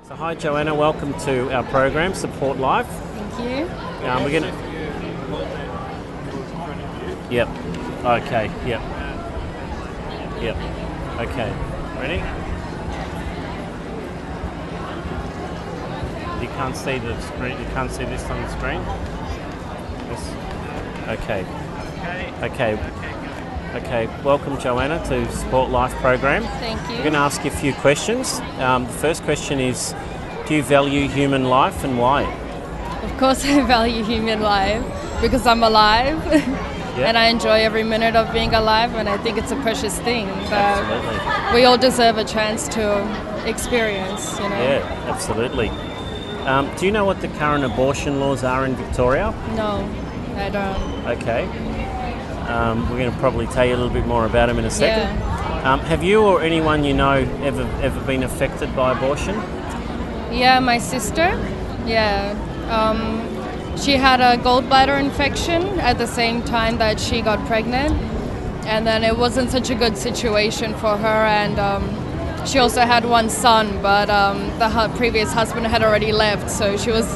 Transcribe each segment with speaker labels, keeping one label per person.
Speaker 1: So hi Joanna, welcome to our program, Support Life.
Speaker 2: Thank you.
Speaker 1: We're gonna. Yep. Okay. Yep. Yep. Okay. Ready? You can't see the screen. You can't see this on the screen. This. Okay. Okay. Okay. Welcome, Joanna, to Support Life program.
Speaker 2: Thank you.
Speaker 1: We're going to ask you a few questions. The first question is, do you value human life and why?
Speaker 2: Of course, I value human life because I'm alive, and I enjoy every minute of being alive. And I think it's a precious thing that
Speaker 1: Absolutely.
Speaker 2: we all deserve a chance to experience. You know.
Speaker 1: Yeah, absolutely. Do you know what the current abortion laws are in Victoria?
Speaker 2: No, I don't.
Speaker 1: Okay. We're going to probably tell you a little bit more about them in a second.
Speaker 2: Yeah.
Speaker 1: Have you or anyone you know ever been affected by abortion?
Speaker 2: Yeah, my sister. Yeah. She had a gallbladder infection at the same time that she got pregnant, and then it wasn't such a good situation for her. And she also had one son, but the previous husband had already left, so she was,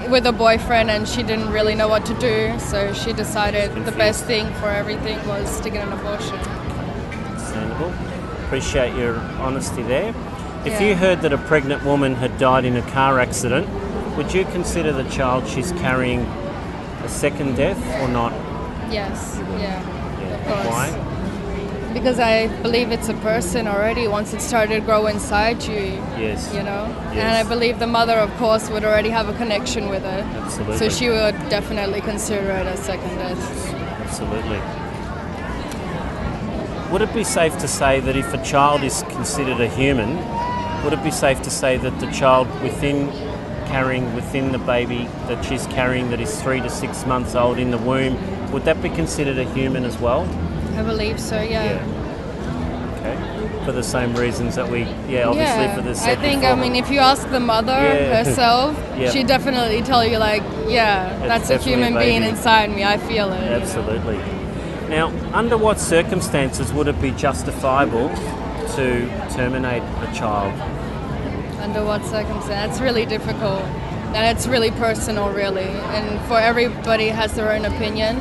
Speaker 2: with a boyfriend, and she didn't really know what to do. So she decided the best thing for everything was to get an abortion.
Speaker 1: Understandable. Appreciate your honesty there. If you heard that a pregnant woman had died in a car accident, would you consider the child she's carrying a second death or not?
Speaker 2: Yes, of course.
Speaker 1: Why?
Speaker 2: Because I believe it's a person already once it started to grow inside you.
Speaker 1: Yes.
Speaker 2: And I believe the mother, of course, would already have a connection with it.
Speaker 1: Absolutely.
Speaker 2: So she would definitely consider it a second death.
Speaker 1: Absolutely. Would it be safe to say that if a child is considered a human, would it be safe to say that the child within the baby that she's carrying that is 3 to 6 months old in the womb, would that be considered a human as well?
Speaker 2: I believe so, yeah.
Speaker 1: Okay. For the same reasons that obviously for the
Speaker 2: I think, if you ask the mother herself, she'd definitely tell you, that's a human being inside me, I feel it.
Speaker 1: Absolutely. Now, under what circumstances would it be justifiable to terminate a child?
Speaker 2: Under what circumstance? That's really difficult. And it's really personal, really. And for everybody has their own opinion.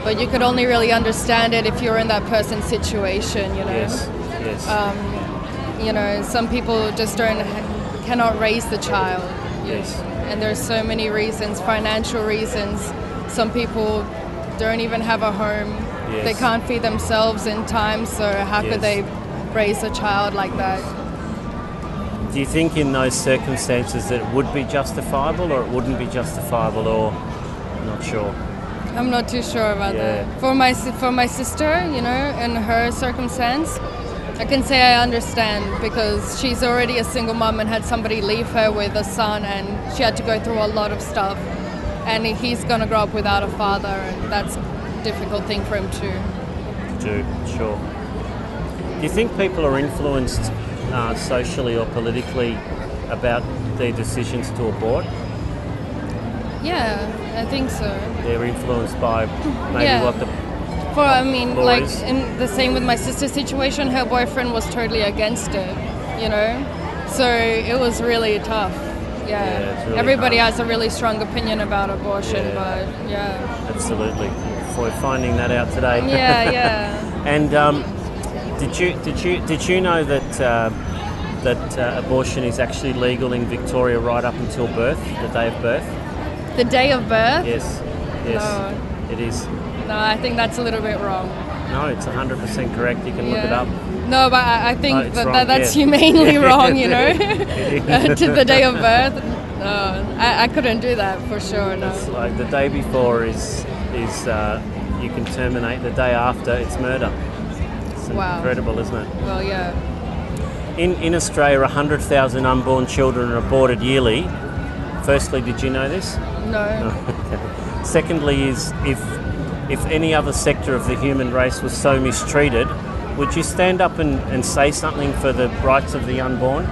Speaker 2: But you could only really understand it if you're in that person's situation,
Speaker 1: Yes.
Speaker 2: Some people just cannot raise the child.
Speaker 1: Yes.
Speaker 2: And there's so many reasons, financial reasons. Some people don't even have a home.
Speaker 1: Yes.
Speaker 2: They can't feed themselves in time, so how could they raise a child like that?
Speaker 1: Do you think in those circumstances that it would be justifiable or it wouldn't be justifiable, or not sure?
Speaker 2: I'm not too sure about that. For my sister, in her circumstance, I can say I understand because she's already a single mom and had somebody leave her with a son, and she had to go through a lot of stuff. And he's going to grow up without a father, and that's a difficult thing for him to
Speaker 1: do. Sure. Do you think people are influenced socially or politically about their decisions to abort?
Speaker 2: Yeah, I think so.
Speaker 1: They're influenced by maybe what the laws.
Speaker 2: In the same with my sister's situation, her boyfriend was totally against it, So it was really tough.
Speaker 1: It's really
Speaker 2: everybody
Speaker 1: hard.
Speaker 2: has a really strong opinion about abortion, but
Speaker 1: Absolutely. We're finding that out today.
Speaker 2: Yeah.
Speaker 1: And did you know that abortion is actually legal in Victoria right up until birth, the day of birth?
Speaker 2: The day of birth?
Speaker 1: Yes.
Speaker 2: No.
Speaker 1: It is.
Speaker 2: No, I think that's a little bit wrong.
Speaker 1: No, it's 100% correct. You can look it up.
Speaker 2: No, but I think that's
Speaker 1: wrong,
Speaker 2: humanely wrong,
Speaker 1: To
Speaker 2: the day of birth. No, I couldn't do that for sure. No.
Speaker 1: It's like the day before is you can terminate. The day after, it's murder. It's incredible, isn't it?
Speaker 2: Well, yeah.
Speaker 1: In Australia, 100,000 unborn children are aborted yearly. Firstly, did you know this?
Speaker 2: No.
Speaker 1: Okay. Secondly, is if any other sector of the human race was so mistreated, would you stand up and say something for the rights of the unborn?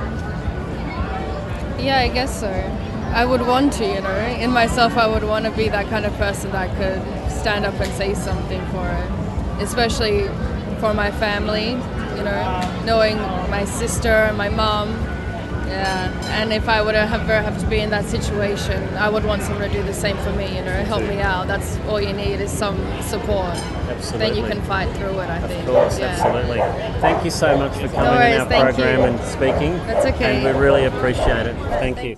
Speaker 2: Yeah, I guess so. I would want to, in myself, I would want to be that kind of person that could stand up and say something for it, especially for my family, knowing my sister and my mom, And if I would ever have to be in that situation, I would want someone to do the same for me, help me out. That's all you need is some support.
Speaker 1: Absolutely.
Speaker 2: Then you can fight through it, I think.
Speaker 1: Of course, absolutely. Thank you so much for coming
Speaker 2: worries,
Speaker 1: in our
Speaker 2: thank
Speaker 1: program
Speaker 2: you.
Speaker 1: and speaking.
Speaker 2: That's okay.
Speaker 1: And we really appreciate it. Thank you.